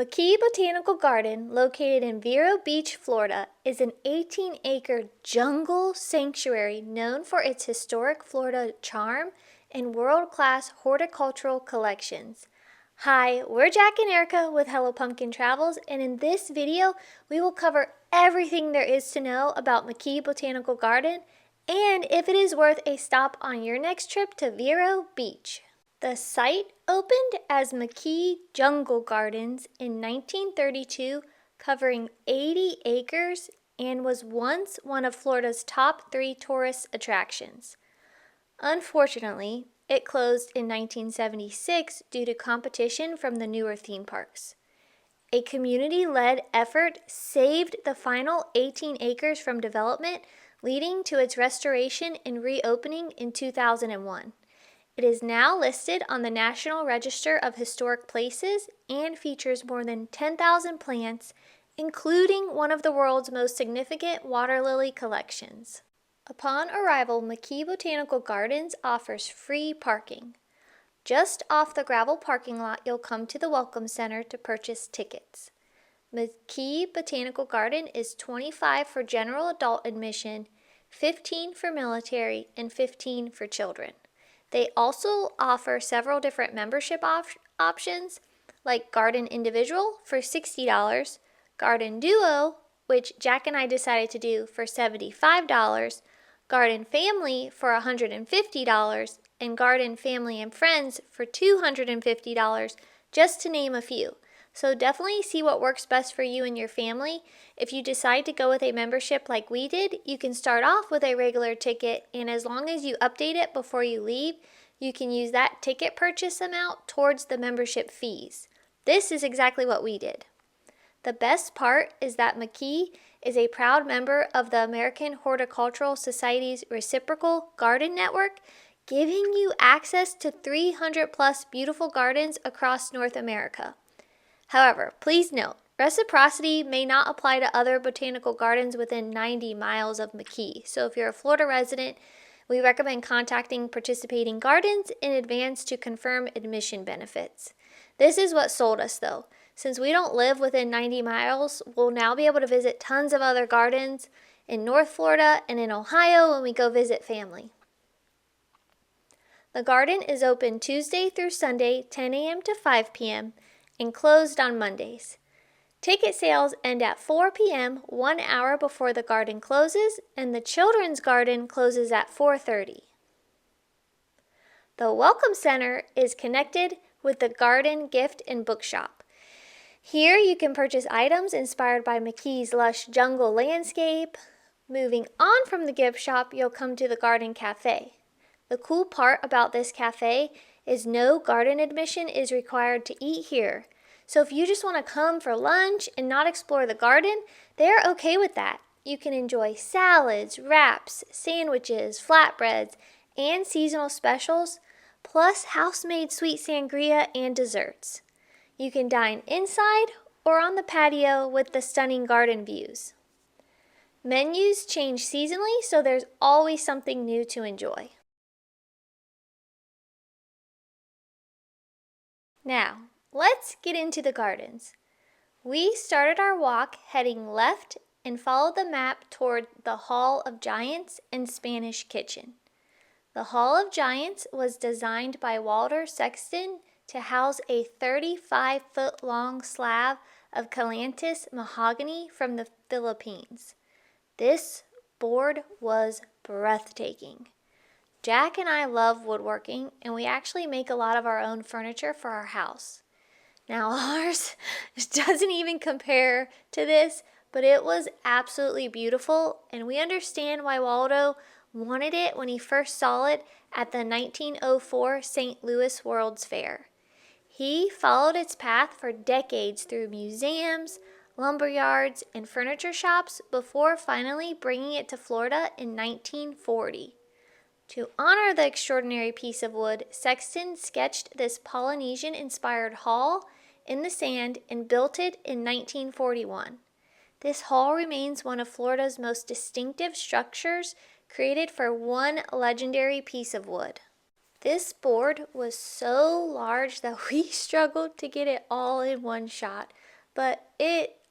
McKee Botanical Garden, located in Vero Beach, Florida, is an 18-acre jungle sanctuary known for its historic Florida charm and world-class horticultural collections. Hi, we're Jack and Erica with Hello Pumpkin Travels, and in this video, we will cover everything there is to know about McKee Botanical Garden and if it is worth a stop on your next trip to Vero Beach. The site opened as McKee Jungle Gardens in 1932, covering 80 acres, and was once one of Florida's top 3 tourist attractions. Unfortunately, it closed in 1976 due to competition from the newer theme parks. A community-led effort saved the final 18 acres from development, leading to its restoration and reopening in 2001. It is now listed on the National Register of Historic Places and features more than 10,000 plants, including one of the world's most significant water lily collections. Upon arrival, McKee Botanical Gardens offers free parking. Just off the gravel parking lot, you'll come to the Welcome Center to purchase tickets. McKee Botanical Garden is $25 for general adult admission, $15 for military, and $15 for children. They also offer several different membership options, like Garden Individual for $60, Garden Duo, which Jack and I decided to do, for $75, Garden Family for $150, and Garden Family and Friends for $250, just to name a few. So definitely see what works best for you and your family. If you decide to go with a membership like we did, you can start off with a regular ticket, and as long as you update it before you leave, you can use that ticket purchase amount towards the membership fees. This is exactly what we did. The best part is that McKee is a proud member of the American Horticultural Society's Reciprocal Garden Network, giving you access to 300 plus beautiful gardens across North America. However, please note, reciprocity may not apply to other botanical gardens within 90 miles of McKee. So if you're a Florida resident, we recommend contacting participating gardens in advance to confirm admission benefits. This is what sold us though. Since we don't live within 90 miles, we'll now be able to visit tons of other gardens in North Florida and in Ohio when we go visit family. The garden is open Tuesday through Sunday, 10 a.m. to 5 p.m., and closed on Mondays. Ticket sales end at 4 p.m., 1 hour before the garden closes, and the children's garden closes at 4:30. The Welcome Center is connected with the garden gift and bookshop. Here you can purchase items inspired by McKee's lush jungle landscape. Moving on from the gift shop, you'll come to the garden cafe. The cool part about this cafe is no garden admission is required to eat here. So if you just want to come for lunch and not explore the garden, they're okay with that. You can enjoy salads, wraps, sandwiches, flatbreads, and seasonal specials, plus house-made sweet sangria and desserts. You can dine inside or on the patio with the stunning garden views. Menus change seasonally, so there's always something new to enjoy. Now, let's get into the gardens. We started our walk heading left and followed the map toward the Hall of Giants and Spanish Kitchen. The Hall of Giants was designed by Walter Sexton to house a 35-foot-long slab of Calantis mahogany from the Philippines. This board was breathtaking. Jack and I love woodworking, and we actually make a lot of our own furniture for our house. Now ours doesn't even compare to this, but it was absolutely beautiful, and we understand why Waldo wanted it when he first saw it at the 1904 St. Louis World's Fair. He followed its path for decades through museums, lumber yards, and furniture shops before finally bringing it to Florida in 1940. To honor the extraordinary piece of wood, Sexton sketched this Polynesian-inspired hall in the sand and built it in 1941. This hall remains one of Florida's most distinctive structures, created for one legendary piece of wood. This board was so large that we struggled to get it all in one shot, But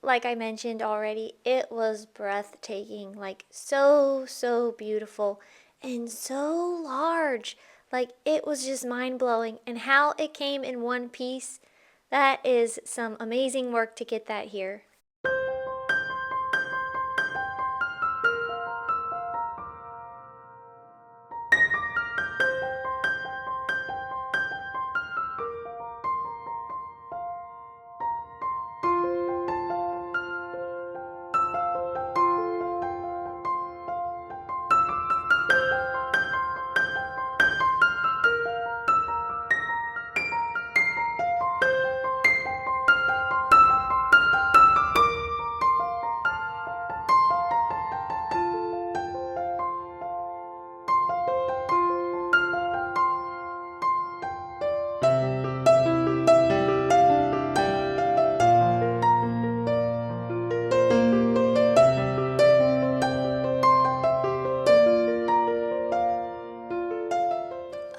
like I mentioned already, it was breathtaking, like so beautiful and so large. Like it was just mind blowing, and how it came in one piece, that is some amazing work to get that here.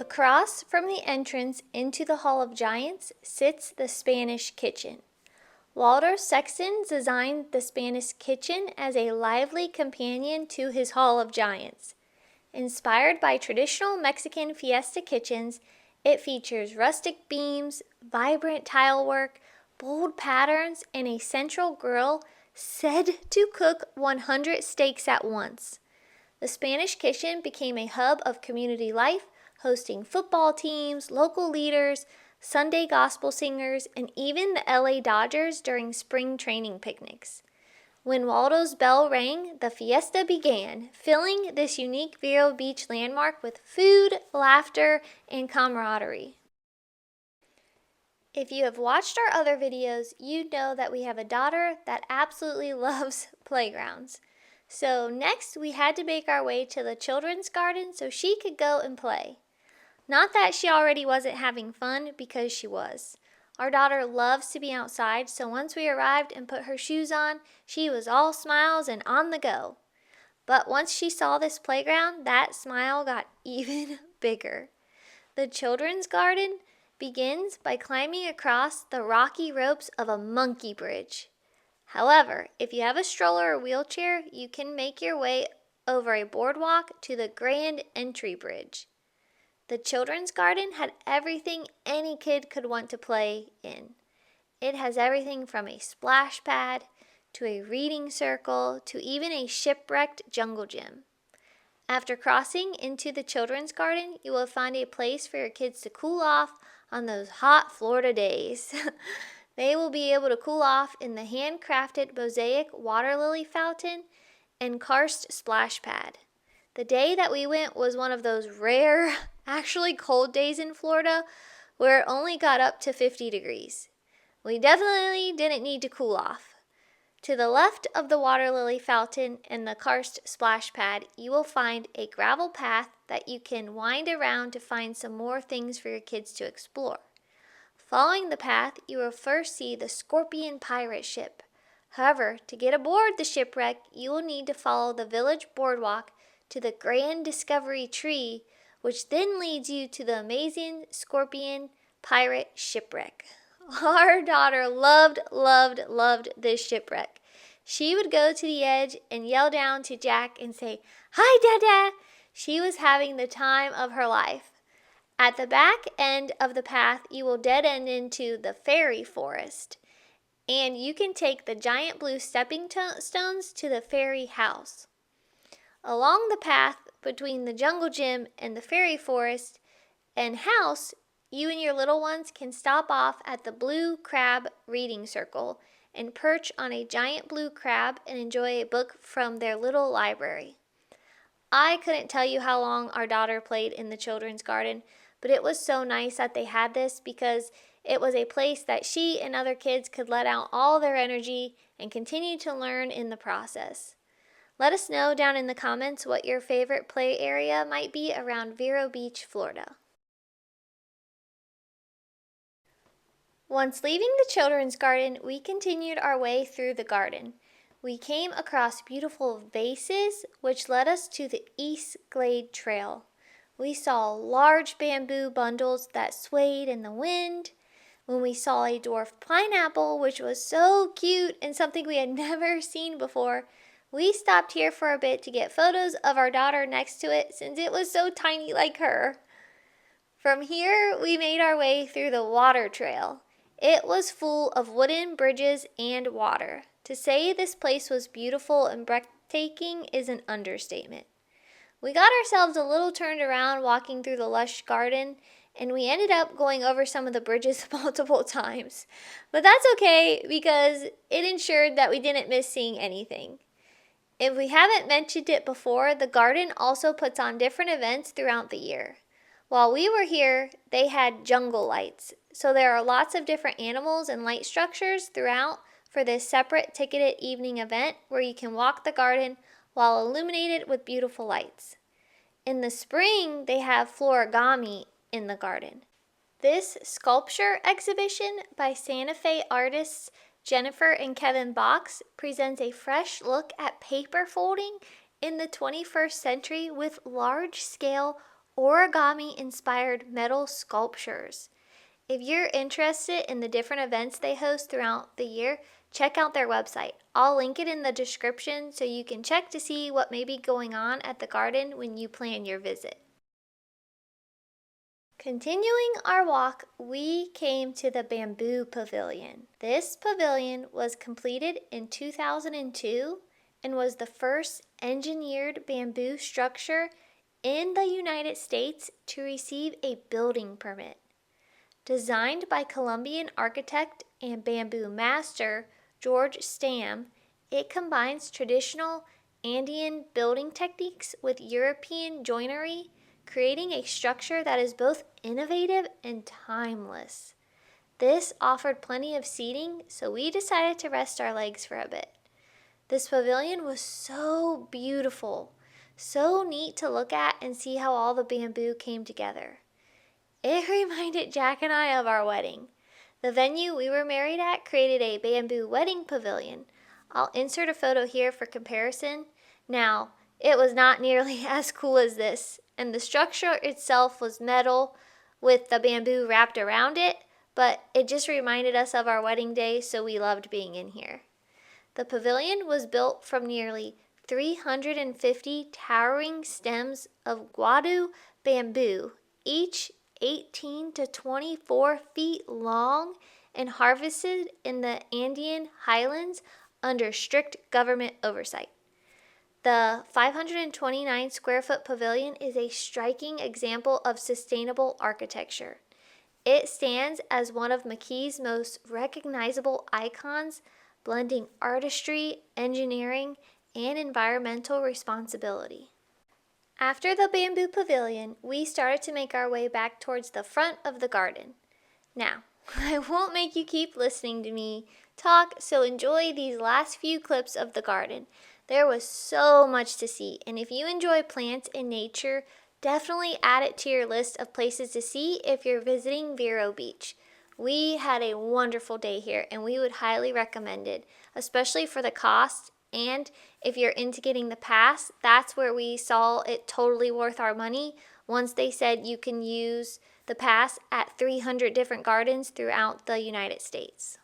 Across from the entrance into the Hall of Giants sits the Spanish kitchen. Walter Sexton designed the Spanish kitchen as a lively companion to his Hall of Giants. Inspired by traditional Mexican fiesta kitchens, it features rustic beams, vibrant tile work, bold patterns, and a central grill said to cook 100 steaks at once. The Spanish kitchen became a hub of community life, hosting football teams, local leaders, Sunday gospel singers, and even the LA Dodgers during spring training picnics. When Waldo's bell rang, the fiesta began, filling this unique Vero Beach landmark with food, laughter, and camaraderie. If you have watched our other videos, you know that we have a daughter that absolutely loves playgrounds. So next, we had to make our way to the children's garden so she could go and play. Not that she already wasn't having fun, because she was. Our daughter loves to be outside, so once we arrived and put her shoes on, she was all smiles and on the go. But once she saw this playground, that smile got even bigger. The children's garden begins by climbing across the rocky ropes of a monkey bridge. However, if you have a stroller or wheelchair, you can make your way over a boardwalk to the grand entry bridge. The children's garden had everything any kid could want to play in. It has everything from a splash pad to a reading circle to even a shipwrecked jungle gym. After crossing into the children's garden, you will find a place for your kids to cool off on those hot Florida days. They will be able to cool off in the handcrafted mosaic water lily fountain and karst splash pad. The day that we went was one of those rare, actually cold days in Florida where it only got up to 50 degrees. We definitely didn't need to cool off. To the left of the water lily fountain and the karst splash pad, you will find a gravel path that you can wind around to find some more things for your kids to explore. Following the path, you will first see the Scorpion pirate ship. However, to get aboard the shipwreck, you will need to follow the village boardwalk to the Grand Discovery Tree, which then leads you to the amazing Scorpion pirate shipwreck. Our daughter loved this shipwreck. She would go to the edge and yell down to Jack and say, "Hi, Dada!" She was having the time of her life. At the back end of the path, you will dead end into the fairy forest, and you can take the giant blue stepping stones to the fairy house. Along the path between the jungle gym and the fairy forest and house, you and your little ones can stop off at the Blue Crab Reading Circle and perch on a giant blue crab and enjoy a book from their little library. I couldn't tell you how long our daughter played in the children's garden, but it was so nice that they had this because it was a place that she and other kids could let out all their energy and continue to learn in the process. Let us know down in the comments what your favorite play area might be around Vero Beach, Florida. Once leaving the children's garden, we continued our way through the garden. We came across beautiful vases, which led us to the East Glade Trail. We saw large bamboo bundles that swayed in the wind. when we saw a dwarf pineapple, which was so cute and something we had never seen before. We stopped here for a bit to get photos of our daughter next to it since it was so tiny like her. From here, we made our way through the water trail. It was full of wooden bridges and water. To say this place was beautiful and breathtaking is an understatement. We got ourselves a little turned around walking through the lush garden, and we ended up going over some of the bridges multiple times. But that's okay because it ensured that we didn't miss seeing anything. If we haven't mentioned it before, the garden also puts on different events throughout the year. While we were here, they had jungle lights, so there are lots of different animals and light structures throughout for this separate ticketed evening event where you can walk the garden while illuminated with beautiful lights. In the spring, they have florigami in the garden. This sculpture exhibition by Santa Fe artists Jennifer and Kevin Box presents a fresh look at paper folding in the 21st century with large-scale origami-inspired metal sculptures. If you're interested in the different events they host throughout the year, check out their website. I'll link it in the description so you can check to see what may be going on at the garden when you plan your visit. Continuing our walk, we came to the Bamboo Pavilion. This pavilion was completed in 2002 and was the first engineered bamboo structure in the United States to receive a building permit. Designed by Colombian architect and bamboo master George Stam, it combines traditional Andean building techniques with European joinery, creating a structure that is both innovative and timeless. This offered plenty of seating, so we decided to rest our legs for a bit. This pavilion was so beautiful, so neat to look at and see how all the bamboo came together. It reminded Jack and I of our wedding. The venue we were married at created a bamboo wedding pavilion. I'll insert a photo here for comparison. Now, it was not nearly as cool as this, and the structure itself was metal with the bamboo wrapped around it, but it just reminded us of our wedding day, so we loved being in here. The pavilion was built from nearly 350 towering stems of guadu bamboo, each 18 to 24 feet long and harvested in the Andean highlands under strict government oversight. The 529 square foot pavilion is a striking example of sustainable architecture. It stands as one of McKee's most recognizable icons, blending artistry, engineering, and environmental responsibility. After the bamboo pavilion, we started to make our way back towards the front of the garden. Now, I won't make you keep listening to me talk, so enjoy these last few clips of the garden. There was so much to see, and if you enjoy plants and nature, definitely add it to your list of places to see if you're visiting Vero Beach. We had a wonderful day here, and we would highly recommend it, especially for the cost. And if you're into getting the pass, that's where we saw it totally worth our money. Once they said you can use the pass at 300 different gardens throughout the United States.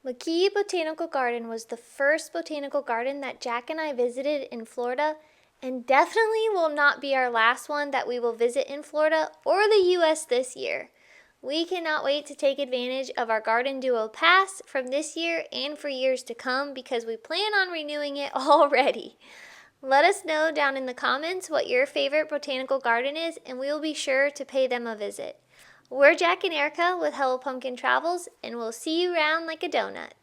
McKee Botanical Garden was the first botanical garden that Jack and I visited in Florida, and definitely will not be our last one that we will visit in Florida or the U.S. this year. We cannot wait to take advantage of our Garden Duo Pass from this year and for years to come because we plan on renewing it already. Let us know down in the comments what your favorite botanical garden is, and we will be sure to pay them a visit. We're Jack and Erica with Hello Pumpkin Travels, and we'll see you around like a donut.